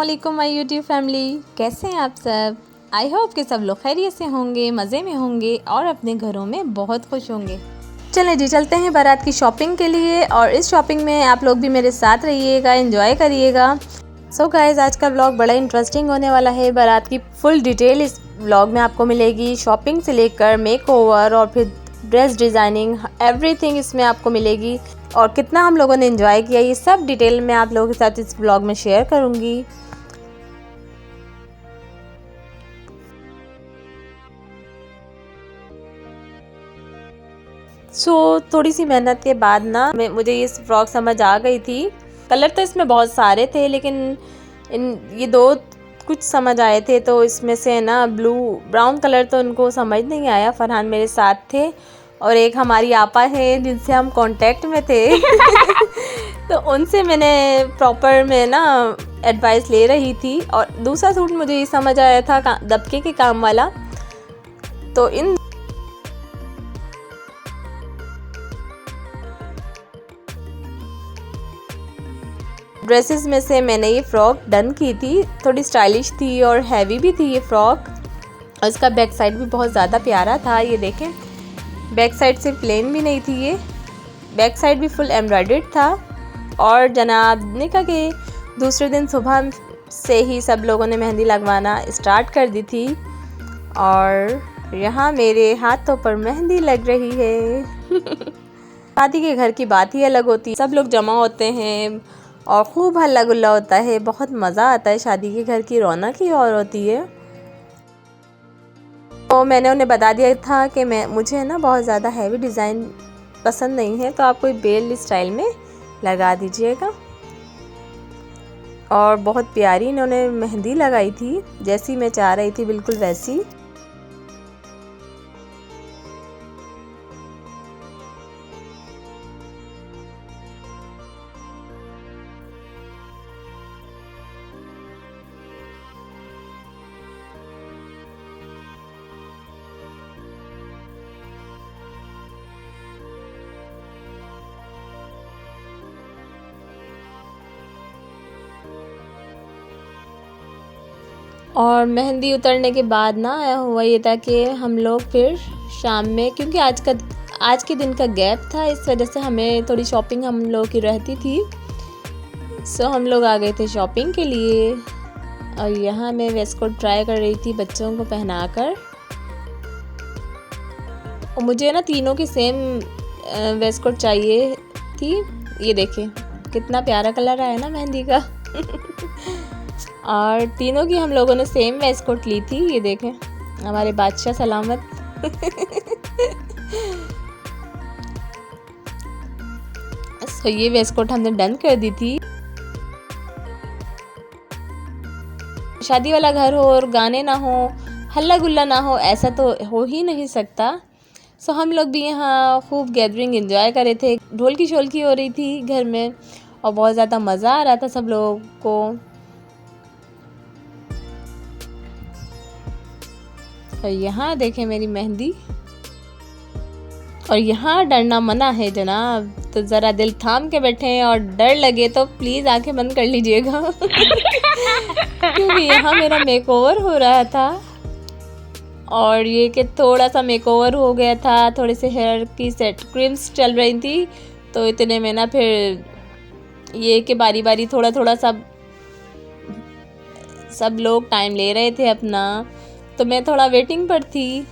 अस्सलामुअलैकुम my YouTube family, कैसे हैं आप सब। आई होप कि सब लोग खैरियत से होंगे, मज़े में होंगे और अपने घरों में बहुत खुश होंगे। चलें जी, चलते हैं बारात की शॉपिंग के लिए और इस शॉपिंग में आप लोग भी मेरे साथ रहिएगा, एंजॉय करिएगा। सो गाइस, आज का व्लॉग बड़ा इंटरेस्टिंग होने वाला है। बारात की फुल डिटेल इस व्लॉग में आपको मिलेगी, शॉपिंग से लेकर मेकओवर और फिर ड्रेस डिज़ाइनिंग, एवरीथिंग इसमें आपको मिलेगी। और कितना हम लोगों ने एंजॉय किया, ये सब डिटेल मैं आप लोगों के साथ इस व्लॉग में शेयर करूँगी। थोड़ी सी मेहनत के बाद ना मुझे ये फ्रॉक समझ आ गई थी। कलर तो इसमें बहुत सारे थे, लेकिन ये दो कुछ समझ आए थे। तो इसमें से ना ब्राउन कलर तो उनको समझ नहीं आया। फरहान मेरे साथ थे और एक हमारी आपा है जिनसे हम कांटेक्ट में थे तो उनसे मैंने प्रॉपर में ना एडवाइस ले रही थी। और दूसरा सूट मुझे ये समझ आया था दबके के काम वाला। तो इन ड्रेसेस में से मैंने ये फ़्रॉक डन की थी। थोड़ी स्टाइलिश थी और हैवी भी थी ये फ़्रॉक। और इसका बैक साइड भी बहुत ज़्यादा प्यारा था। ये देखें, बैक साइड से प्लेन भी नहीं थी, ये बैक साइड भी फुल एम्ब्रॉयडर्ड था। और जनाब ने कहा कि दूसरे दिन सुबह से ही सब लोगों ने मेहंदी लगवाना स्टार्ट कर दी थी। और यहाँ मेरे हाथों पर मेहंदी लग रही है शादी के घर की बात ही अलग होती है। सब लोग जमा होते हैं और खूब हल्ला गुल्ला होता है, बहुत मज़ा आता है। शादी के घर की रौनक ही और होती है। तो मैंने उन्हें बता दिया था कि मुझे ना बहुत ज़्यादा हैवी डिज़ाइन पसंद नहीं है, तो आप कोई बेल स्टाइल में लगा दीजिएगा। और बहुत प्यारी इन्होंने मेहंदी लगाई थी, जैसी मैं चाह रही थी बिल्कुल वैसी। और मेहंदी उतरने के बाद ना हुआ ये था कि हम लोग फिर शाम में, क्योंकि आज के दिन का गैप था, इस वजह से हमें थोड़ी शॉपिंग हम लोग की रहती थी। सो हम लोग आ गए थे शॉपिंग के लिए। और यहाँ मैं वेस्ट कोट ट्राई कर रही थी बच्चों को पहनाकर। और मुझे ना तीनों की सेम वेस्ट कोट चाहिए थी। ये देखें कितना प्यारा कलर आया ना मेहंदी का और तीनों की हम लोगों ने सेम वेस्ट कोट ली थी। ये देखें हमारे बादशाह सलामत तो ये वेस्ट कोट हमने डन कर दी थी। शादी वाला घर हो और गाने ना हो, हल्ला गुल्ला ना हो, ऐसा तो हो ही नहीं सकता। सो हम लोग भी यहाँ खूब गैदरिंग एंजॉय कर रहे थे। ढोल की शोल की हो रही थी घर में और बहुत ज़्यादा मज़ा आ रहा था सब लोगों को। और यहाँ देखें मेरी मेहंदी। और यहाँ डरना मना है जनाब, तो ज़रा दिल थाम के बैठें और डर लगे तो प्लीज़ आंखें बंद कर लीजिएगा क्योंकि यहाँ मेरा मेकओवर हो रहा था। और ये कि थोड़ा सा मेकओवर हो गया था, थोड़े से हेयर की सेट क्रीम्स चल रही थी। तो इतने में ना फिर ये कि बारी बारी थोड़ा थोड़ा सब लोग टाइम ले रहे थे अपना। तो मैं थोड़ा वेटिंग पर थी।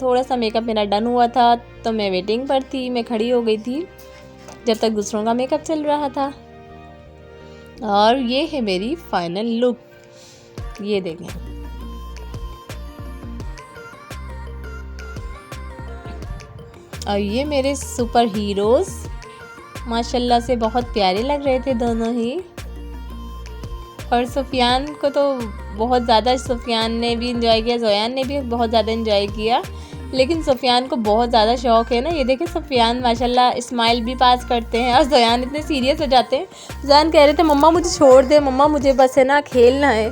थोड़ा सा मेकअप मेरा डन हुआ था तो मैं वेटिंग पर थी, मैं खड़ी हो गई थी जब तक दूसरों का मेकअप चल रहा था। और ये है मेरी फाइनल लुक, ये देखें। और ये मेरे सुपर हीरोज़ माशाल्लाह से बहुत प्यारे लग रहे थे दोनों ही। और सुफियान को तो बहुत ज़्यादा, सुफियान ने भी इंजॉय किया, ज़ोयान ने भी बहुत ज़्यादा इंजॉय किया। लेकिन सुफियान को बहुत ज़्यादा शौक है ना। ये देखें सुफियान माशाल्लाह स्माइल भी पास करते हैं और ज़ोयान इतने सीरियस हो जाते हैं। ज़ोयान कह रहे थे मम्मा मुझे छोड़ दे, मम्मा मुझे बस है ना खेलना है।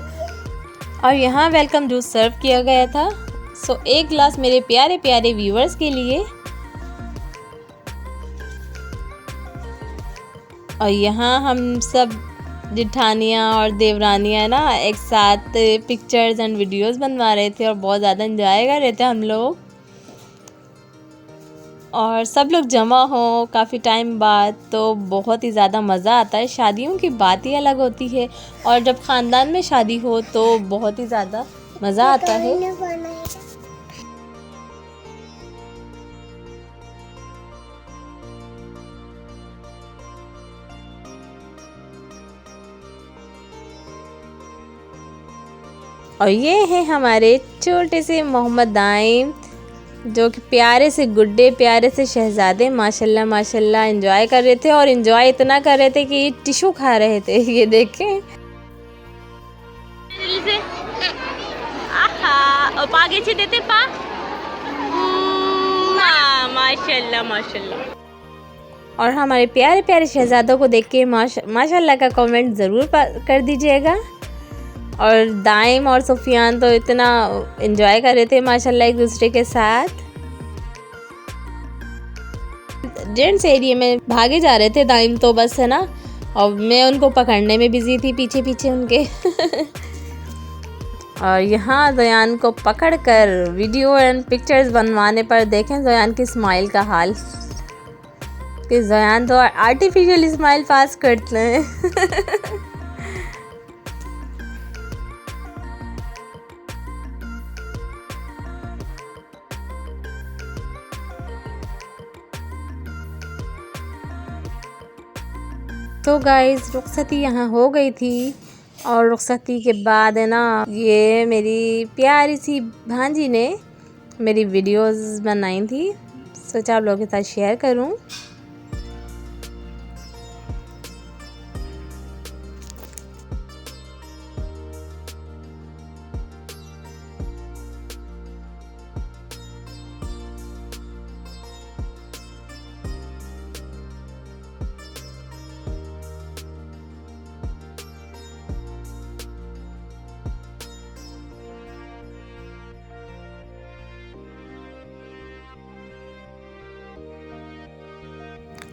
और यहाँ वेलकम जूस सर्व किया गया था। सो एक गिलास मेरे प्यारे प्यारे व्यूवर्स के लिए। और यहाँ हम सब जिठानियाँ और देवरानियाँ ना एक साथ पिक्चर्स एंड वीडियोस बनवा रहे थे और बहुत ज़्यादा एंजॉय कर रहे थे हम लोग। और सब लोग जमा हो काफ़ी टाइम बाद तो बहुत ही ज़्यादा मज़ा आता है। शादियों की बात ही अलग होती है और जब ख़ानदान में शादी हो तो बहुत ही ज़्यादा मज़ा आता है। और ये है हमारे छोटे से मोहम्मद दाइम, जो कि प्यारे से गुड्डे, प्यारे से शहज़ादे माशाल्लाह माशाल्लाह एंजॉय कर रहे थे। और एंजॉय इतना कर रहे थे कि टिशू खा रहे थे। ये देखें देते पा माशाल्लाह माशाल्लाह। और हमारे प्यारे प्यारे शहज़ादों को देख के माशाल्लाह का कमेंट ज़रूर कर दीजिएगा। और दाइम और सुफियान तो इतना एंजॉय कर रहे थे माशाल्लाह एक दूसरे के साथ। जेंट्स एरिया में भागे जा रहे थे दाइम तो बस, है ना, और मैं उनको पकड़ने में बिजी थी पीछे पीछे उनके। और यहाँ ज़यान को पकड़कर वीडियो एंड पिक्चर्स बनवाने पर देखें ज़यान की स्माइल का हाल, कि ज़यान तो आर्टिफिशियल स्माइल पास करते हैं। तो गाइस रुखसती यहाँ हो गई थी और रुखसती के बाद है ना, ये मेरी प्यारी सी भांजी ने मेरी वीडियोस बनाई थी, सोचा आप लोगों के साथ शेयर करूं।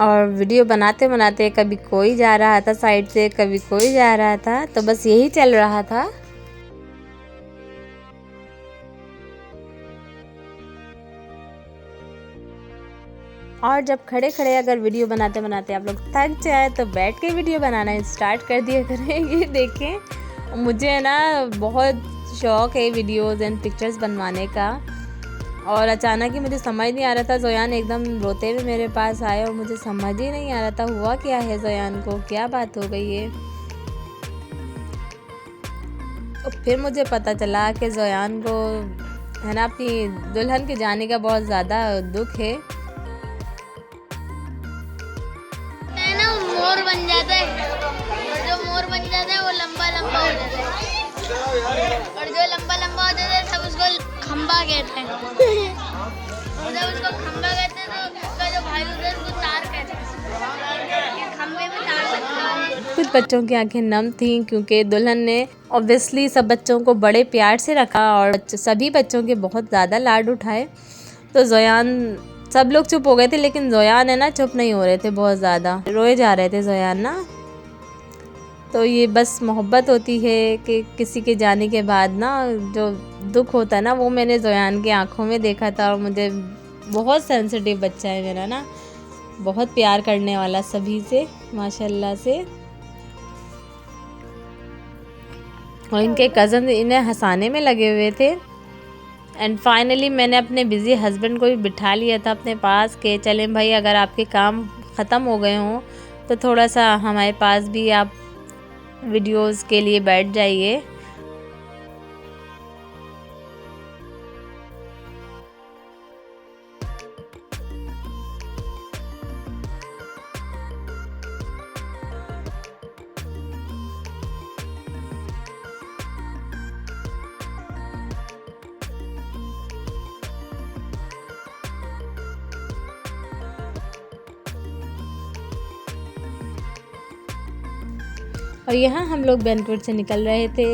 और वीडियो बनाते बनाते कभी कोई जा रहा था साइड से, कभी कोई जा रहा था, तो बस यही चल रहा था। और जब खड़े खड़े अगर वीडियो बनाते बनाते आप लोग थक जाए तो बैठ के वीडियो बनाना स्टार्ट कर दिया करें। ये देखें, मुझे ना बहुत शौक़ है वीडियोज़ एंड पिक्चर्स बनवाने का। और अचानक ही मुझे समझ नहीं आ रहा था, ज़ोयान एकदम रोते हुए मेरे पास आए और मुझे समझ ही नहीं आ रहा था हुआ क्या है, ज़ोयान को क्या बात हो गई है। तो फिर मुझे पता चला कि ज़ोयान को है ना अपनी दुल्हन के जाने का बहुत ज़्यादा दुख है। ना मोर बन जाता है, और जो मोर बन जाता है वो लंबा लंबा हो जाता है, और जो लंबा लंबा हो जाता है सब उसको खंबा कहते हैं। और जब उसको खंबा कहते हैं तो उसका जो भाई होता है उसको तार कहते हैं। खंबे में तार लगता है। कुछ बच्चों की आंखें नम थीं क्योंकि दुल्हन ने ऑब्वियसली सब बच्चों को बड़े प्यार से रखा और सभी बच्चों के बहुत ज़्यादा लाड उठाए। तो ज़ोयान, सब लोग चुप हो गए थे लेकिन ज़ोयान है ना चुप नहीं हो रहे थे, बहुत ज़्यादा रोए जा रहे थे ज़ोयान ना। तो ये बस मोहब्बत होती है कि किसी के जाने के बाद ना जो दुख होता है ना, वो मैंने ज़ोयान की आंखों में देखा था। और मुझे बहुत सेंसिटिव बच्चा है मेरा ना, बहुत प्यार करने वाला सभी से माशाल्लाह से। और इनके कज़न इन्हें हंसाने में लगे हुए थे। एंड फाइनली मैंने अपने बिज़ी हस्बैंड को भी बिठा लिया था अपने पास के चलें भाई, अगर आपके काम ख़त्म हो गए हों तो थोड़ा सा हमारे पास भी आप वीडियोस के लिए बैठ जाइए। और यहाँ हम लोग बैंक्वेट से निकल रहे थे।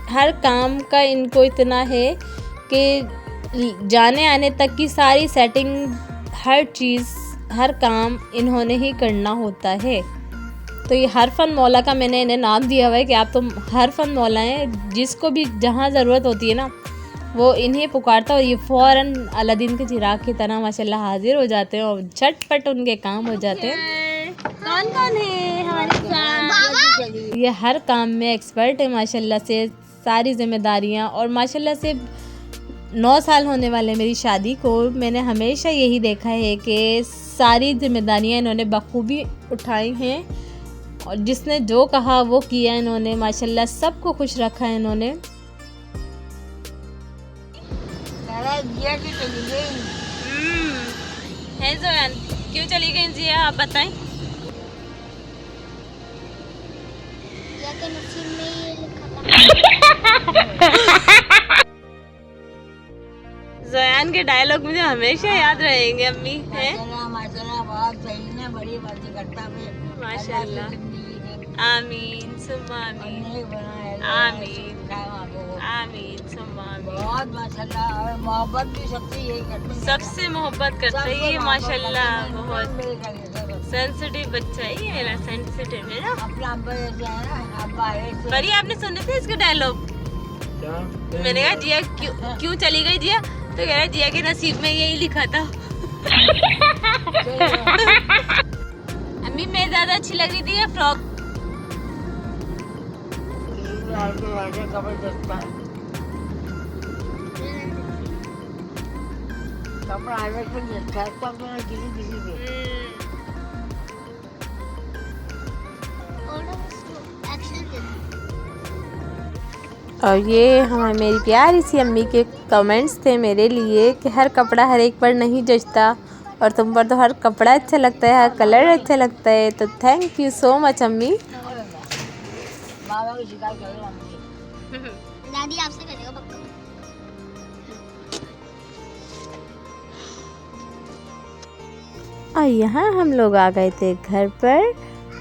हर काम का इनको इतना है कि जाने आने तक की सारी सेटिंग, हर चीज़, हर काम इन्होंने ही करना होता है। तो ये हरफन मौला का मैंने इन्हें नाम दिया हुआ है कि आप तो हरफन मौला हैं, जिसको भी जहाँ ज़रूरत होती है ना वो इन्हें पुकारता है और ये फ़ौरन अलादीन के चिराग की तरह माशाल्लाह हाजिर हो जाते हैं और झटपट उनके काम हो जाते हैं। कौन कौन है हमारे साथ? ये हर काम में एक्सपर्ट है माशाल्लाह से, सारी जिम्मेदारियाँ। और माशाल्लाह से 9 साल होने वाले मेरी शादी को, मैंने हमेशा यही देखा है कि सारी जिम्मेदारियाँ इन्होंने बखूबी उठाई हैं और जिसने जो कहा वो किया इन्होंने। माशाल्लाह सबको खुश रखा है इन्होंने। है ज़ोयान, क्यों चली गई जिया, आप बताएं। जिया के नसीब में ये लिखा था। ज़ोयान के डायलॉग मुझे हमेशा याद रहेंगे अम्मी। हैं माशाल्लाह बहुत सही ना, बड़ी बातें करता है माशाल्लाह। आमीन सुम्मा आमीन, आमीन आमीन सुम्मा आमीन। बहुत माशाल्लाह, और मोहब्बत भी सबसे यही करते हैं, सबसे मोहब्बत करता है ये माशाल्लाह। बहुत बहुत सेंसिटिव बच्चा है ये, मेरा सेंसिटिव है ना। अपना अब्बा जैसे है ना, अब्बा ऐसे। पर ये आपने सुने थे इसके डायलॉग? मैंने कहा जिया क्यों चली गई जिया, तो कह रहा जिया के नसीब में यही लिखा था। अम्मी मैं ज्यादा अच्छी लग रही थी या फ्रॉक? कपड़ा अलग से देखा है, तो अपना किसी से और ये मेरी प्यारी सी अम्मी के कमेंट्स थे मेरे लिए कि हर कपड़ा हर एक पर नहीं जचता और तुम पर तो हर कपड़ा अच्छा लगता है, हर कलर अच्छा लगता है। तो थैंक यू सो मच अम्मी। बाबा को शिकायत करो। दादी आपसे करेगा पक्का। और यहाँ हम लोग आ गए थे घर पर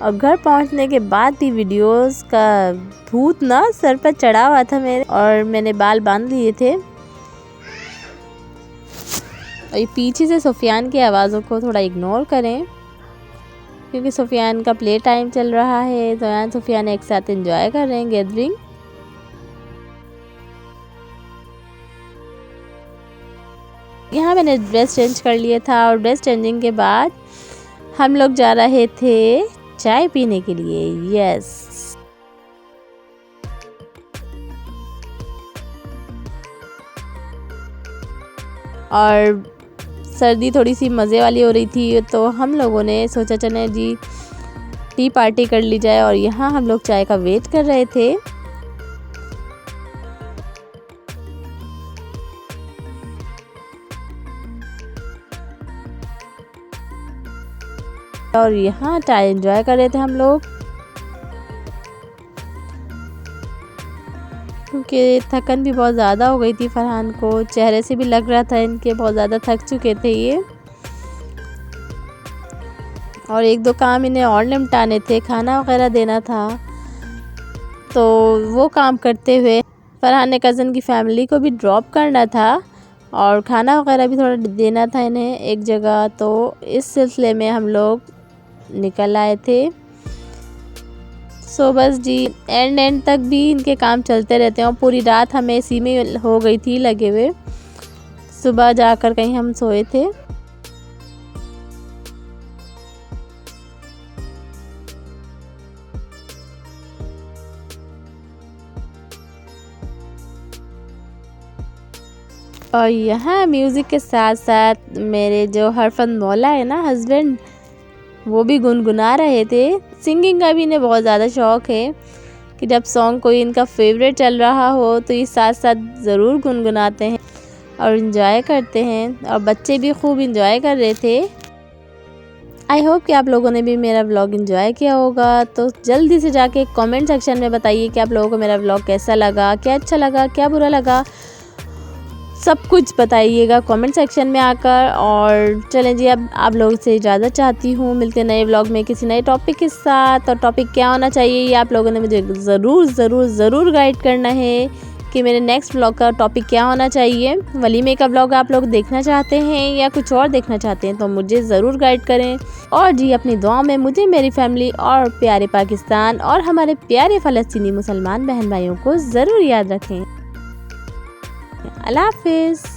और घर पहुँचने के बाद भी वीडियोस का भूत ना सर पर चढ़ा हुआ था मेरे, और मैंने बाल बांध लिए थे। और ये पीछे से सुफियान की आवाज़ों को थोड़ा इग्नोर करें क्योंकि सुफियान का प्ले टाइम चल रहा है। ज़ोयान सुफियान एक साथ एंजॉय कर रहे हैं गैदरिंग। यहाँ मैंने ड्रेस चेंज कर लिया था और ड्रेस चेंजिंग के बाद हम लोग जा रहे थे चाय पीने के लिए। यस, और सर्दी थोड़ी सी मज़े वाली हो रही थी तो हम लोगों ने सोचा चले जी टी पार्टी कर ली जाए, और यहाँ हम लोग चाय का वेट कर रहे थे। और यहाँ चाय एंजॉय कर रहे थे हम लोग क्योंकि थकन भी बहुत ज़्यादा हो गई थी फरहान को, चेहरे से भी लग रहा था इनके बहुत ज़्यादा थक चुके थे ये। और एक दो काम इन्हें और निपटाने थे, खाना वगैरह देना था, तो वो काम करते हुए फरहान ने कज़न की फैमिली को भी ड्रॉप करना था और खाना वगैरह भी थोड़ा देना था इन्हें एक जगह। तो इस सिलसिले में हम लोग निकल आए थे। सो बस जी एंड तक भी इनके काम चलते रहते हैं और पूरी रात हमें इसी में हो गई थी लगे हुए। सुबह जाकर कहीं हम सोए थे। और यहाँ म्यूज़िक के साथ साथ मेरे जो हरफन मौला है ना हस्बैंड, वो भी गुनगुना रहे थे। सिंगिंग का भी इन्हें बहुत ज़्यादा शौक़ है कि जब सॉन्ग कोई इनका फेवरेट चल रहा हो तो ये साथ साथ ज़रूर गुनगुनाते हैं और इन्जॉय करते हैं, और बच्चे भी खूब इन्जॉय कर रहे थे। आई होप कि आप लोगों ने भी मेरा व्लॉग इन्जॉय किया होगा। तो जल्दी से जाके कमेंट सेक्शन में बताइए कि आप लोगों को मेरा व्लॉग कैसा लगा, क्या अच्छा लगा, क्या बुरा लगा, सब कुछ बताइएगा कमेंट सेक्शन में आकर। और चलें जी, अब आप लोगों से इजाज़त चाहती हूँ। मिलते हैं नए व्लॉग में किसी नए टॉपिक के साथ, और टॉपिक क्या होना चाहिए ये आप लोगों ने मुझे ज़रूर गाइड करना है कि मेरे नेक्स्ट व्लॉग का टॉपिक क्या होना चाहिए। वलीमे का व्लॉग आप लोग देखना चाहते हैं या कुछ और देखना चाहते हैं तो मुझे ज़रूर गाइड करें। और जी अपनी दुआओं में मुझे, मेरी फैमिली और प्यारे पाकिस्तान और हमारे प्यारे फ़लस्तीनी मुसलमान बहन भाइयों को ज़रूर याद रखें। अल्लाह हाफ़िज़।